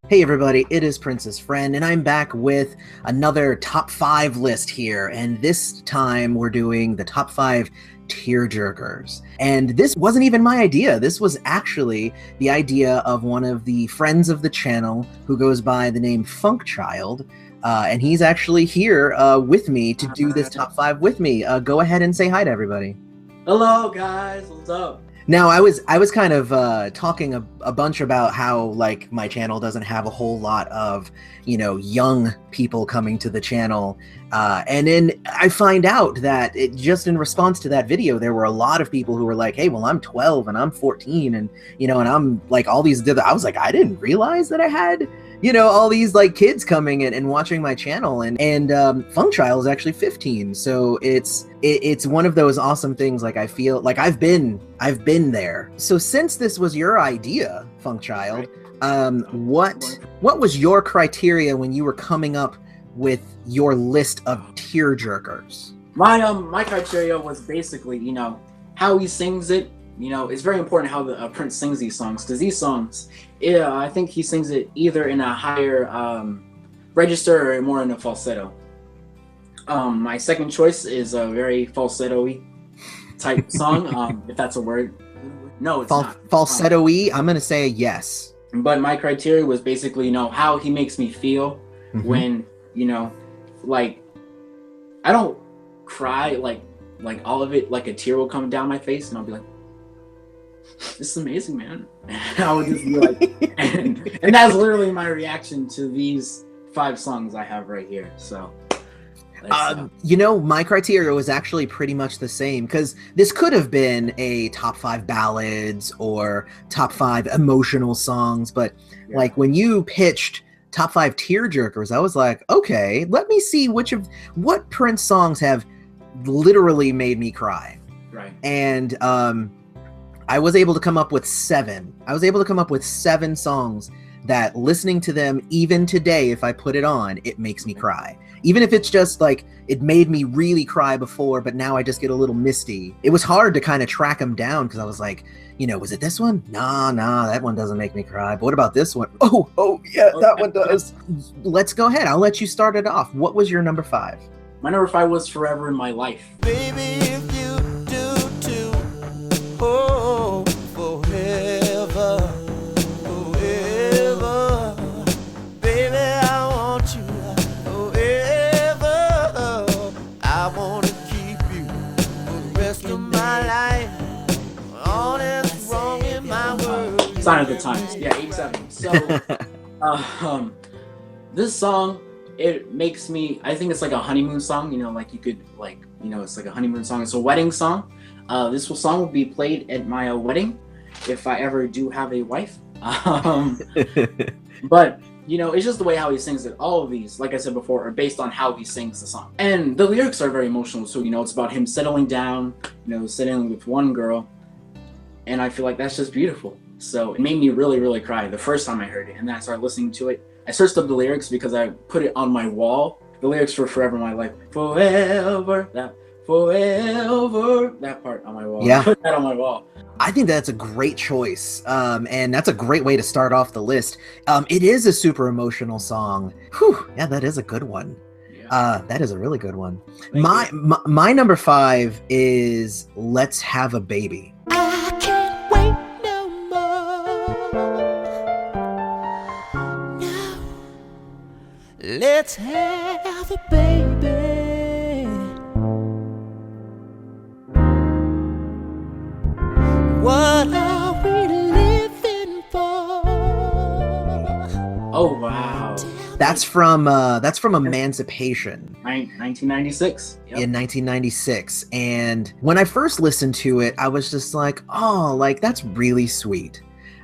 Hey everybody, it is Prince's Friend, and I'm back with another top 5 list here, and this time we're doing the top 5 tearjerkers. And this wasn't even my idea. This was actually the idea of one of the friends of the channel who goes by the name Funk Child, and he's actually here with me to do this top 5 with me. Go ahead and say hi to everybody. Hello guys, what's up? Now, I was kind of talking a bunch about how, like, my channel doesn't have a whole lot of, young people coming to the channel. And then I find out that just in response to that video, there were a lot of people who were like, hey, well, I'm 12 and I'm 14 and, and I'm like all these, I was like, I didn't realize that I had, all these like kids coming in and watching my channel, and Funk Child is actually 15. So it's one of those awesome things. Like, I feel like I've been there. So since this was your idea, Funk Child, what was your criteria when you were coming up with your list of tearjerkers? My criteria was basically, how he sings it. It's very important how the Prince sings these songs, because these songs, I think he sings it either in a higher register or more in a falsetto. My second choice is a very falsetto-y type song, if that's a word. No, it's not. Falsetto-y? I'm going to say yes. But my criteria was basically, how he makes me feel when, like, I don't cry, like all of it, like a tear will come down my face and I'll be like, this is amazing, man. I would just be like, and that's literally my reaction to these 5 songs I have right here. So, my criteria was actually pretty much the same, because this could have been a top 5 ballads or top 5 emotional songs, but like when you pitched top 5 tearjerkers, I was like, okay, let me see what Prince songs have literally made me cry. Right. And I was able to come up with 7. I was able to come up with 7 songs that, listening to them even today, if I put it on, it makes me cry. Even if it's just like, it made me really cry before, but now I just get a little misty. It was hard to kind of track them down, because I was like, was it this one? Nah, that one doesn't make me cry. But what about this one? Oh, yeah, that one does. Let's go ahead. I'll let you start it off. What was your number 5? My number 5 was Forever in My Life. Baby, if you do too, oh, forever, forever. Baby, I want you forever. I want to keep you for the rest of my life. All that's wrong in my world. Sign of the Times. Yeah, 87. So, this song, it makes me, I think it's like a honeymoon song, like you could, like, it's like a honeymoon song. It's a wedding song. This song will be played at my wedding if I ever do have a wife. But, it's just the way how he sings it. All of these, like I said before, are based on how he sings the song. And the lyrics are very emotional too. It's about him settling down, settling with one girl. And I feel like that's just beautiful. So it made me really, really cry the first time I heard it. And then I started listening to it. I searched up the lyrics because I put it on my wall. The lyrics for Forever in My Life. Forever, that part on my wall. Yeah. I put that on my wall. I think that's a great choice. And that's a great way to start off the list. It is a super emotional song. Whew, yeah, that is a good one. Yeah. That is a really good one. My number 5 is Let's Have a Baby. I can't wait no more. No. Let's have a baby. What are we living for? Oh, wow. That's from Emancipation. 1996. Yep. In 1996. And when I first listened to it, I was just like, oh, like, that's really sweet.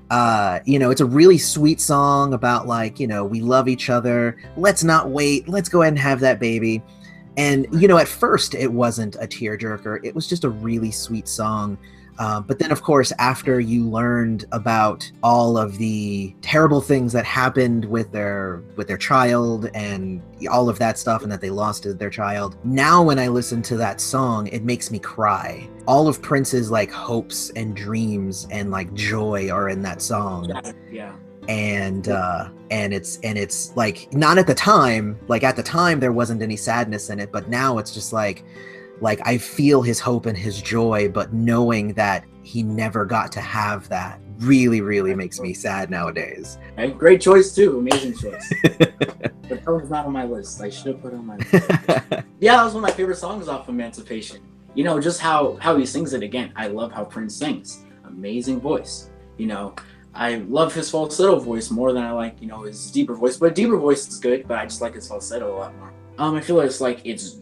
It's a really sweet song about, like, we love each other. Let's not wait. Let's go ahead and have that baby. And, at first it wasn't a tearjerker. It was just a really sweet song. But then, of course, after you learned about all of the terrible things that happened with their child and all of that stuff, and that they lost their child, now when I listen to that song, it makes me cry. All of Prince's, like, hopes and dreams and, like, joy are in that song. Yeah. and it's like, not at the time, like at the time there wasn't any sadness in it, but now it's just like I feel his hope and his joy, but knowing that he never got to have that really makes me sad nowadays. Okay, great choice too, amazing choice. But that was not on my list. I should have put it on my list. Yeah, that was one of my favorite songs off Emancipation. You know, just how he sings it again. I love how Prince sings. Amazing voice. You know, I love his falsetto voice more than I like, you know, his deeper voice. But deeper voice is good, but I just like his falsetto a lot more. I feel like it's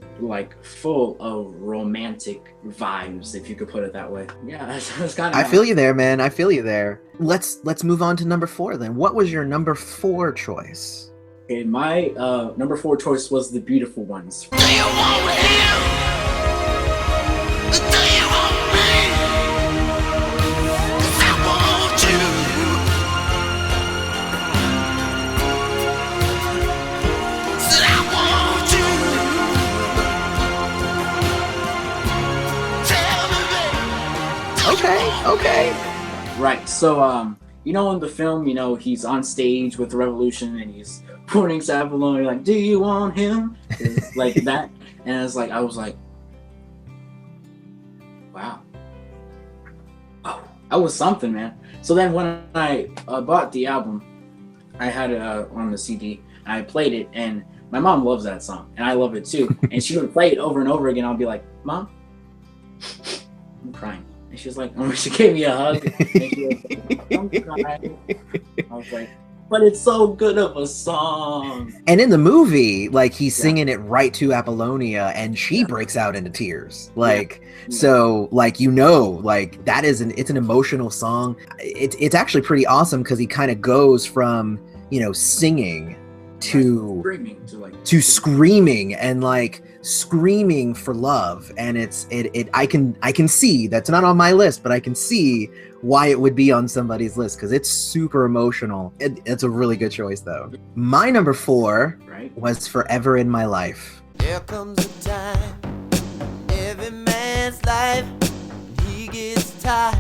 full of romantic vibes, if you could put it that way. Yeah, that's kind of. I feel you there, man. I feel you there. Let's move on to number 4 then. What was your number 4 choice? Okay, my number 4 choice was The Beautiful Ones. Do you want him? Do you want me? 'Cause I want you. Said I want you. Tell me, babe. Okay. Right, so you know, in the film, you know, he's on stage with the Revolution and he's pointing Savile, you're like, do you want him? Like that. And I was like, wow. Oh, that was something, man. So then when I bought the album, I had it on the CD, and I played it, and my mom loves that song, and I love it too. And she would play it over and over again. I'll be like, Mom, I'm crying. And she was like, oh, she gave me a hug. And she was like, I'm crying. I was like, but it's so good of a song. And in the movie, like, he's singing it right to Apollonia, and she breaks out into tears. Like, so, like, you know, like, it's an emotional song. It's actually pretty awesome because he kind of goes from, you know, singing to screaming and like screaming for love. And I can see that's not on my list, but I can see why it would be on somebody's list because it's super emotional. It's a really good choice though. My number 4 was Forever in My Life. There comes a time in every man's life he gets tired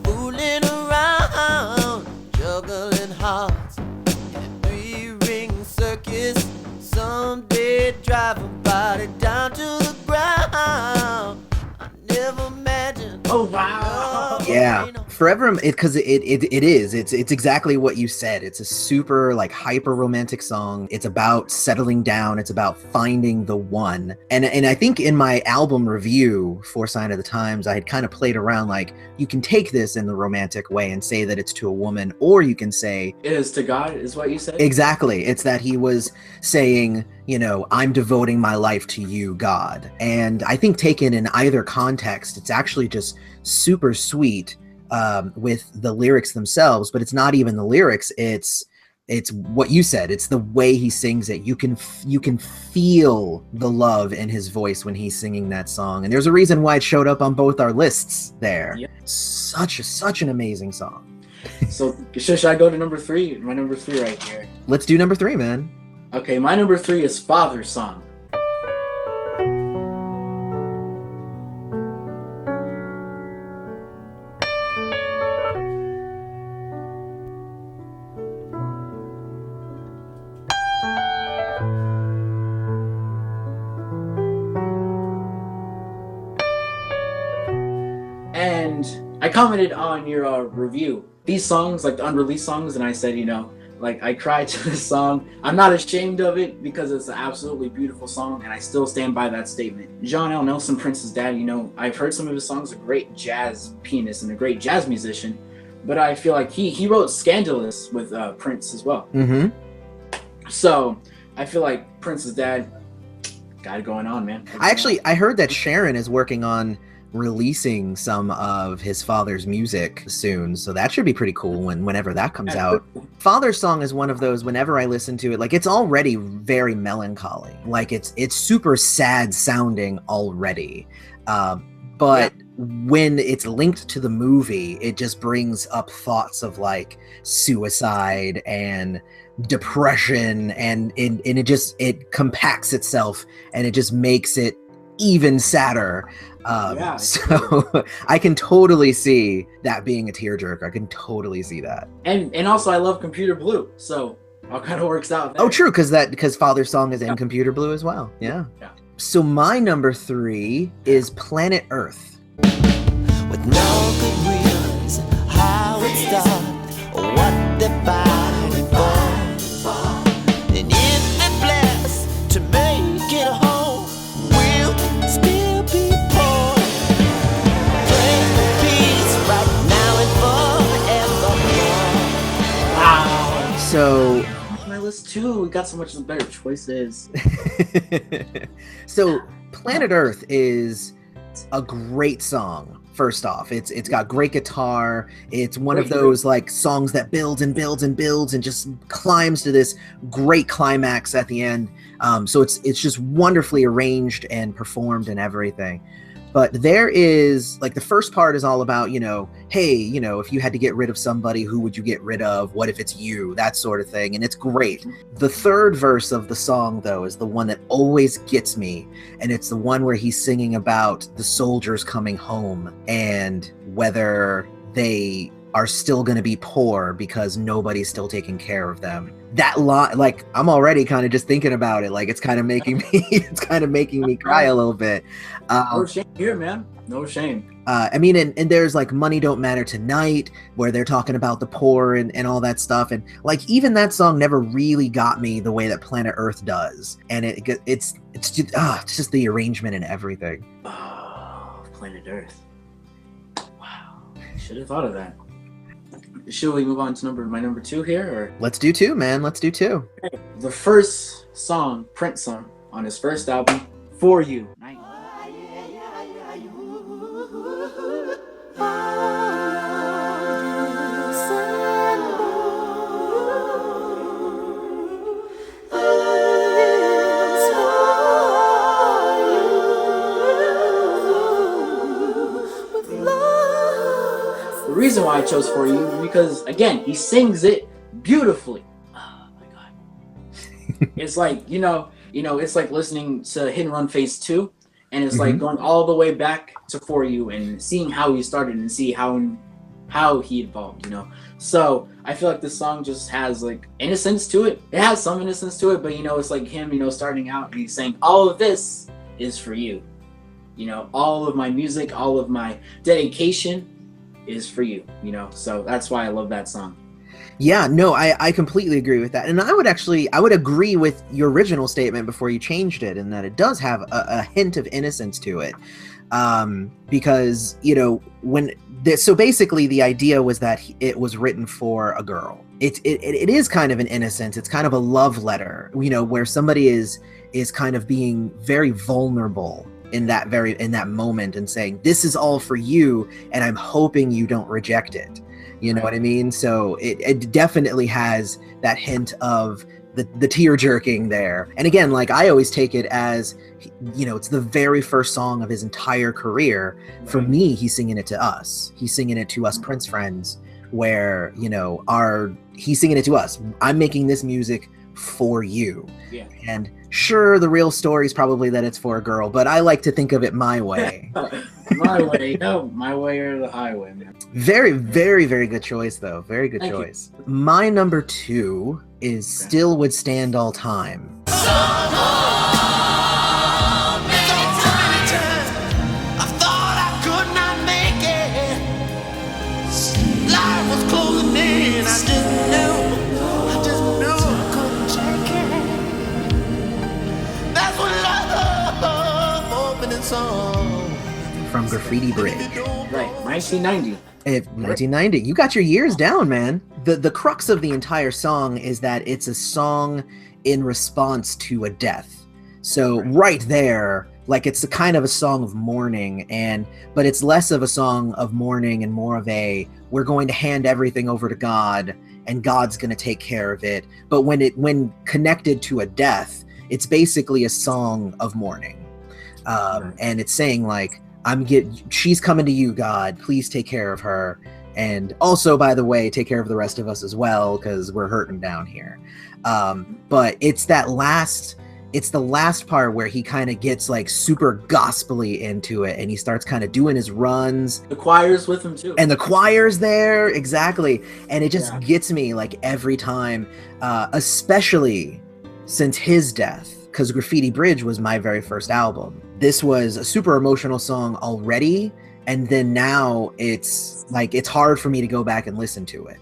fooling around, juggling hearts in a 3-ring circus. Someday drive a body down to the ground. I never imagined. Oh wow! Yeah, Forever, because it is. It's exactly what you said. It's a super like hyper romantic song. It's about settling down. It's about finding the one. And I think in my album review for Sign of the Times, I had kind of played around like you can take this in the romantic way and say that it's to a woman, or you can say it is to God. Is what you said? Exactly. It's that he was saying, you know, I'm devoting my life to you, God. And I think taken in either context, it's actually just super sweet with the lyrics themselves, but it's not even the lyrics. It's what you said. It's the way he sings it. You can feel the love in his voice when he's singing that song. And there's a reason why it showed up on both our lists there. Yep. Such an amazing song. So should I go to number 3? My number 3 right here. Let's do number 3, man. Okay, my number 3 is Father's Song. And I commented on your review, these songs, like the unreleased songs, and I said, you know, like I cried to this song. I'm not ashamed of it because it's an absolutely beautiful song, and I still stand by that statement. John L. Nelson, Prince's dad, you know, I've heard some of his songs, a great jazz pianist and a great jazz musician, but I feel like he wrote Scandalous with Prince as well. Mm-hmm. So I feel like Prince's dad got it going on, man. I heard that Sharon is working on releasing some of his father's music soon, so that should be pretty cool whenever that comes out. Father's Song is one of those, whenever I listen to it, like it's already very melancholy, like it's super sad sounding already, but when it's linked to the movie, it just brings up thoughts of like suicide and depression, and it compacts itself and it just makes it even sadder. Yeah. So I can totally see that being a tearjerker. I can totally see that. And also I love Computer Blue, so all kind of works out there. Oh, true, because Father's Song is in Computer Blue as well. Yeah. So my number 3 is Planet Earth. With no good reason how it started or what they're fighting for. And if they're blessed to make it home, we'll still be poor. Pray for peace right now and forevermore. Wow. So My list too. We got so much better choices. so Planet Earth is a great song. First off, it's got great guitar. It's one of those like songs that builds and builds and builds and just climbs to this great climax at the end. So it's just wonderfully arranged and performed and everything. But there is like the first part is all about, hey, if you had to get rid of somebody, who would you get rid of? What if it's you? That sort of thing. And it's great. The third verse of the song, though, is the one that always gets me. And it's the one where he's singing about the soldiers coming home and whether they are still going to be poor because nobody's still taking care of them. That line, like, I'm already kind of just thinking about it. Like, it's kind of making me cry a little bit. No shame here, man. No shame. I mean, and there's like Money Don't Matter Tonight, where they're talking about the poor and all that stuff. And like, even that song never really got me the way that Planet Earth does. And it's just the arrangement and everything. Oh, Planet Earth. Wow. Should have thought of that. Should we move on to my number 2 here? Or? Let's do 2, man. Let's do 2. Okay. The first song Prince sung on his first album, For You. The reason why I chose For You is because, again, he sings it beautifully. Oh my god. It's like, it's like listening to Hit and Run Phase 2, and it's like going all the way back to For You and seeing how he started and see how he evolved, So I feel like this song just has like innocence to it. It has some innocence to it, but it's like him, starting out and he's saying, all of this is for you. All of my music, all of my dedication is for you, so that's why I love that song. Yeah, no, I completely agree with that. And I would agree with your original statement before you changed it, in that it does have a hint of innocence to it. Because, so basically the idea was that it was written for a girl. It is kind of an innocence. It's kind of a love letter, where somebody is kind of being very vulnerable in that moment and saying, this is all for you, and I'm hoping you don't reject it. You know what I mean? So it definitely has that hint of the tear jerking there. And again, like, I always take it as, it's the very first song of his entire career. For me, he's singing it to us. He's singing it to us Prince friends, where, he's singing it to us. I'm making this music for you. Yeah. And sure, the real story is probably that it's for a girl, but I like to think of it my way. My way, my way or the highway, man. Very, very, very good choice, though. Very good choice. My number 2 is Still Would Stand All Time. From Graffiti Bridge. Right, 1990. 1990. You got your years down, man. The crux of the entire song is that it's a song in response to a death. So right there, like, it's a kind of a song of mourning, but it's less of a song of mourning and more of a, we're going to hand everything over to God and God's going to take care of it. But when connected to a death, it's basically a song of mourning. And it's saying, like, she's coming to you, God, please take care of her. And also, by the way, take care of the rest of us as well, because we're hurting down here. But it's that last, it's the last part where he kind of gets like super gospely into it, and he starts kind of doing his runs. The choir's with him too. And the choir's there, exactly. And it just gets me like every time, especially since his death, because Graffiti Bridge was my very first album. This was a super emotional song already, and then now it's like it's hard for me to go back and listen to it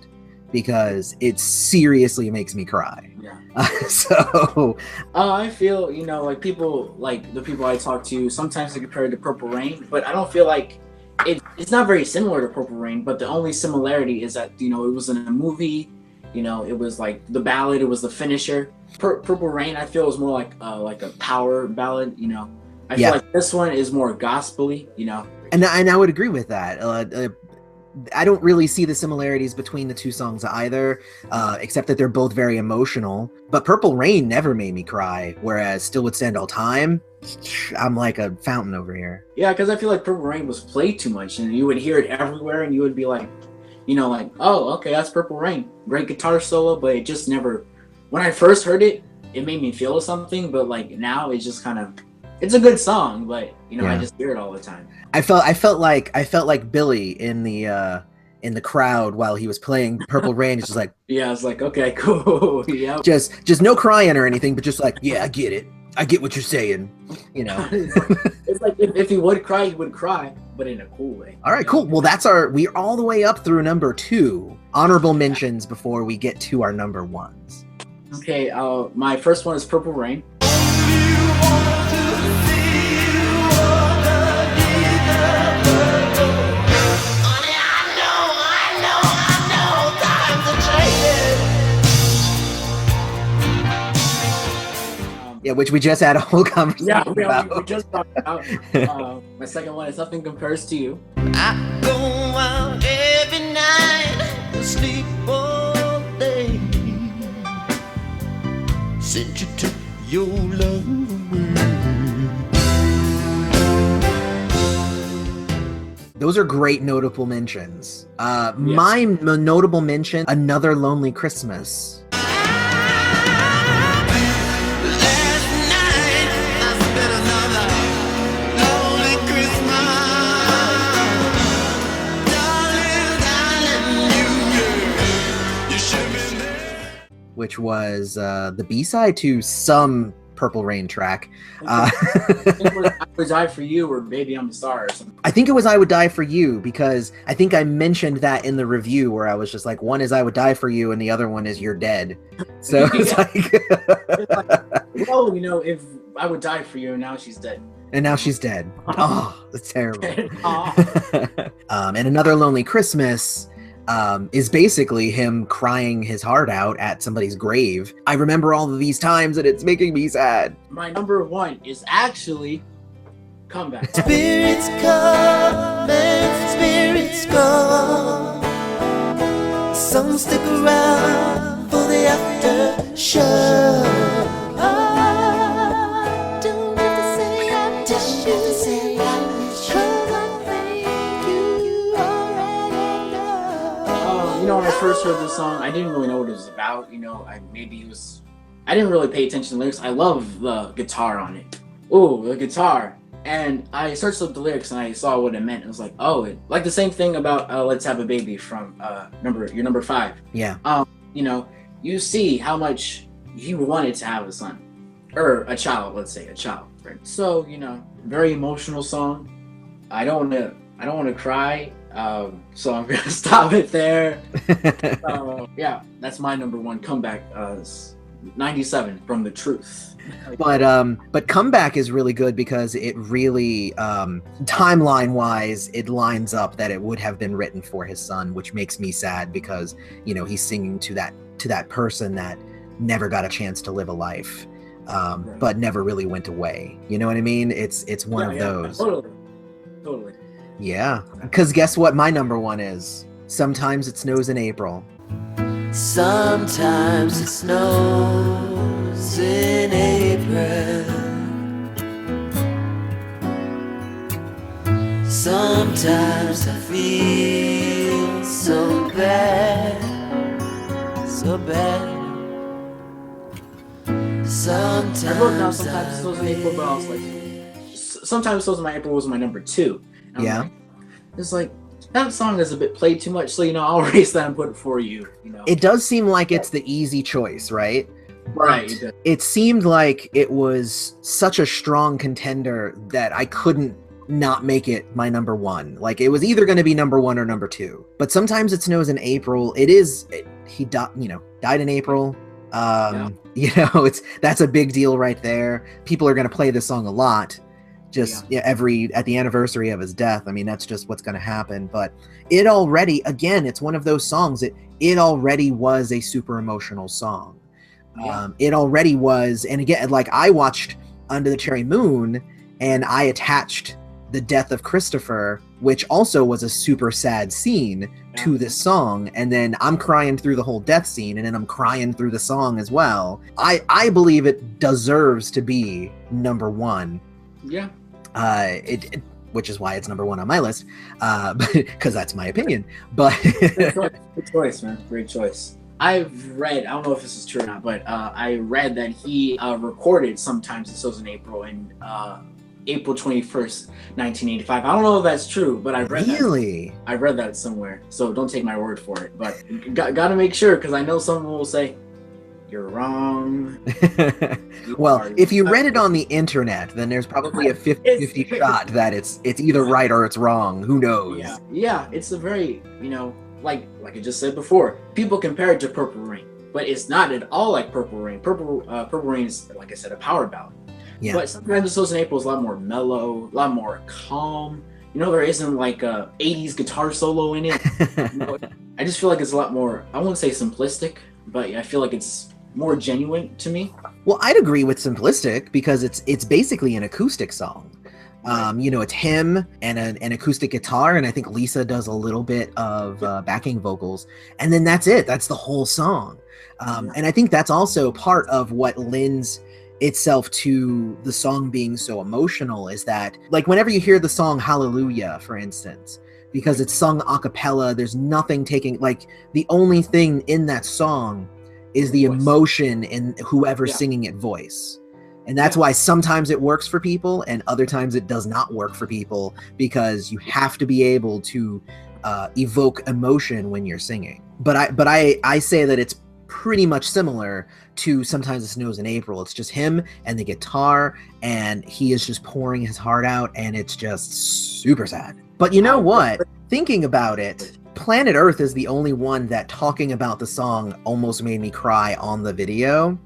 because it seriously makes me cry. So I feel, you know, like people, like the people I talk to, sometimes they compare it to Purple Rain, but I don't feel like it's not very similar to Purple Rain. But the only similarity is that, you know, it was in a movie, you know, it was like the ballad, it was the finisher. Purple Rain, I feel, is more like a power ballad, you know. I feel like this one is more gospel-y, you know. And I would agree with that. I don't really see the similarities between the two songs either, except that they're both very emotional. But Purple Rain never made me cry, whereas Still Would Stand All Time, I'm like a fountain over here. Yeah, because I feel like Purple Rain was played too much, and you would hear it everywhere, and you would be like, you know, like, oh, okay, that's Purple Rain. Great guitar solo, but it just never... When I first heard it, it made me feel something, but like now it's just kind of... It's a good song, but you know, I just hear it all the time. I felt like Billy in the crowd while he was playing Purple Rain. It's just like, yeah, it's like, okay, cool, yeah. Just no crying or anything, but just like, yeah, I get it. I get what you're saying. You know, it's like if he would cry, he would cry, but in a cool way. All right, cool. Well, we're all the way up through number 2. Honorable mentions before we get to our number 1s. Okay, my first one is Purple Rain. Yeah, which we just had a whole conversation about. We just talked about. My second one is Nothing Compares to You. I go out every night, sleep all day, since you took your love away. Those are great notable mentions. My notable mention, Another Lonely Christmas. Which was the B-side to some Purple Rain track. I think it was I Would Die For You or Baby I'm a Star or something. I think it was I Would Die For You, because I think I mentioned that in the review where I was just like, one is I Would Die For You and the other one is You're Dead. So it's like... well, you know, if I would die for you and now she's dead. And now she's dead. Oh, that's terrible. And Another Lonely Christmas is basically him crying his heart out at somebody's grave. I remember all of these times and it's making me sad. My number 1 is actually Comeback. Spirits come and spirits go. Some stick around for the after show. When I first heard this song, I didn't really know what it was about. You know, I didn't really pay attention to the lyrics. I love the guitar on it. Ooh, the guitar. And I searched up the lyrics and I saw what it meant. It was like, oh, like the same thing about Let's Have a Baby from your number 5. Yeah. You know, you see how much he wanted to have a son. Or a child, let's say, a child. Right? So, you know, very emotional song. I don't want to cry. So I'm gonna stop it there. Yeah, that's my number 1 Comeback. 97 from The Truth. But Comeback is really good because it really timeline wise it lines up that it would have been written for his son, which makes me sad because, you know, he's singing to that person that never got a chance to live a life, but never really went away. You know what I mean? It's one of those. Totally. Yeah, because guess what my number 1 is? Sometimes It Snows in April. Sometimes it snows in April. Sometimes I feel so bad, so bad. I wrote down sometimes it snows in April, but I was like, sometimes it snows in my April was my number 2. And Yeah. like, it's like, that song is a bit played too much, so I'll erase that and put it for you. It does seem like it's the easy choice, right? Right. It seemed like it was such a strong contender that I couldn't not make it my number 1. Like, it was either going to be number 1 or number 2. But sometimes it snows in April. He died in April. That's a big deal right there. People are going to play this song a lot. At the anniversary of his death. I mean, that's just what's going to happen. But it already, again, it's one of those songs that it already was a super emotional song. It already was. And again, like, I watched Under the Cherry Moon and I attached the death of Christopher, which also was a super sad scene, to this song. And then I'm crying through the whole death scene, and then I'm crying through the song as well. I believe it deserves to be number 1. Yeah. Which is why it's number 1 on my list, because that's my opinion. But Good choice, man. Great choice. I've read, I don't know if this is true or not, but I read that he recorded Sometimes It Snows in April in April 21st, 1985. I don't know if that's true, but I read that. I read that somewhere, so don't take my word for it. But gotta make sure, because I know someone will say, you're wrong. Well, if you read it on the internet, then there's probably a 50-50 shot that it's either right or it's wrong. Who knows? Yeah, it's a very, like I just said before, people compare it to Purple Rain, but it's not at all like Purple Rain. Purple Rain is, like I said, a power ballad. Yeah. But Sometimes It Snows in April is a lot more mellow, a lot more calm. There isn't like a 80s guitar solo in it. I just feel like it's a lot more, I won't say simplistic, but I feel like it's more genuine to me. Well, I'd agree with simplistic, because it's basically an acoustic song. It's him and an acoustic guitar, and I think Lisa does a little bit of backing vocals, and then that's it. That's the whole song. And I think that's also part of what lends itself to the song being so emotional, is that, like, whenever you hear the song Hallelujah, for instance, because it's sung a cappella, there's nothing taking, like, the only thing in that song is the emotion in whoever's singing it voice. And that's why sometimes it works for people and other times it does not work for people, because you have to be able to evoke emotion when you're singing. But I say that it's pretty much similar to Sometimes It Snows in April. It's just him and the guitar, and he is just pouring his heart out, and it's just super sad. But you know what? Thinking about it, Planet Earth is the only one that talking about the song almost made me cry on the video.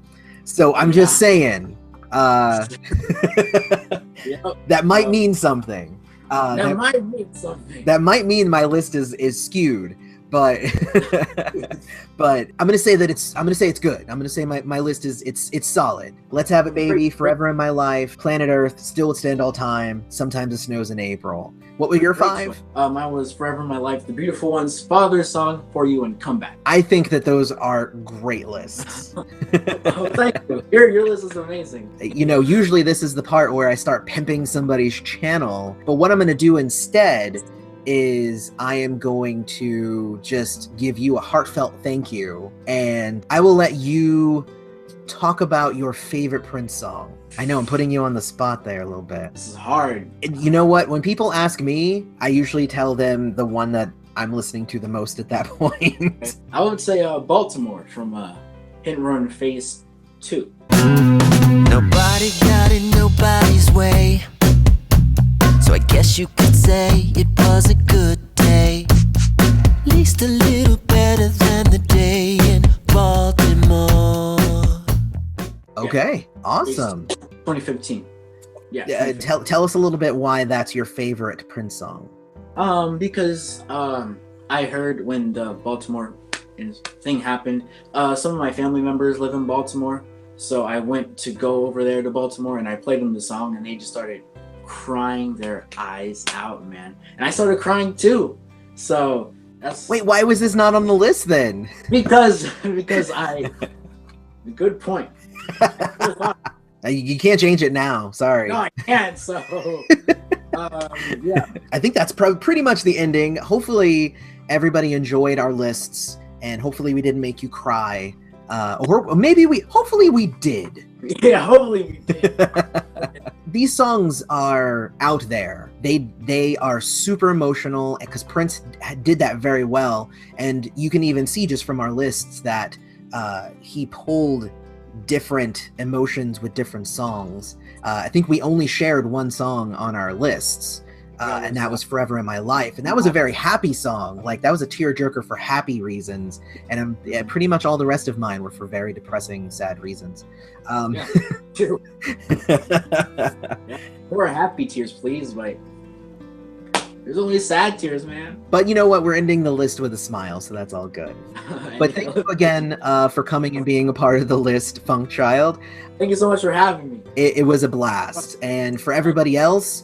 So I'm just saying, that might mean something. That might mean my list is skewed. But but I'm gonna say it's good. I'm gonna say my list is it's solid. Let's Have It Baby, Forever in My Life, Planet Earth, Still Would Stand All Time, Sometimes It Snows in April. What were your 5? Mine was Forever in My Life, The Beautiful Ones, Father's Song, For You, and Come Back. I think that those are great lists. Oh, thank you. Your list is amazing. Usually this is the part where I start pimping somebody's channel, but what I'm gonna do instead is I am going to just give you a heartfelt thank you, and I will let you talk about your favorite Prince song. I know I'm putting you on the spot there a little bit. This is hard. You know what? When people ask me, I usually tell them the one that I'm listening to the most at that point. I would say Baltimore from Hit and Run Phase 2. Nobody got it nobody's way, so I guess you could say it was a good day. At least a little better than the day in Baltimore. Okay, awesome. 2015. Yeah. Tell us a little bit why that's your favorite Prince song. Because I heard when the Baltimore thing happened, some of my family members live in Baltimore, so I went to go over there to Baltimore and I played them the song, and they just started crying their eyes out, man. And I started crying too. So that's... Wait, why was this not on the list then? Because I... Good point. You can't change it now. Sorry. No, I can't. So, yeah. I think that's pretty much the ending. Hopefully, everybody enjoyed our lists, and hopefully, we didn't make you cry or maybe hopefully we did. Yeah, hopefully we did. These songs are out there. They are super emotional because Prince did that very well, and you can even see just from our lists that he pulled different emotions with different songs. I think we only shared one song on our lists, and that was Forever in My Life, and that was a very happy song. Like, that was a tearjerker for happy reasons, and pretty much all the rest of mine were for very depressing, sad reasons. Yeah, true. Or happy tears, please. Like, there's only sad tears, man. But you know what? We're ending the list with a smile, so that's all good. But thank you again for coming and being a part of the list, Funk Child. Thank you so much for having me. It was a blast. And for everybody else,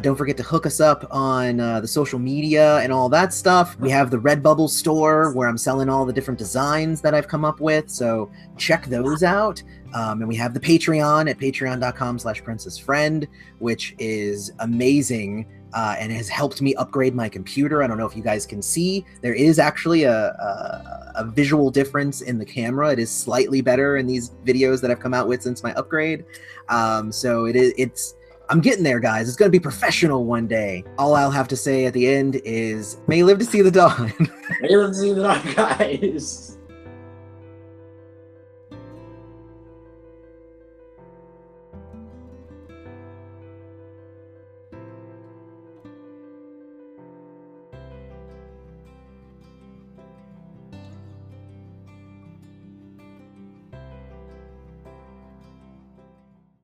don't forget to hook us up on the social media and all that stuff. We have the Redbubble store where I'm selling all the different designs that I've come up with, so check those out. And we have the Patreon at patreon.com/princessfriend, which is amazing and has helped me upgrade my computer. I don't know if you guys can see. There is actually a visual difference in the camera. It is slightly better in these videos that I've come out with since my upgrade. So it's I'm getting there, guys. It's going to be professional one day. All I'll have to say at the end is, may you live to see the dawn. May you live to see the dawn, guys.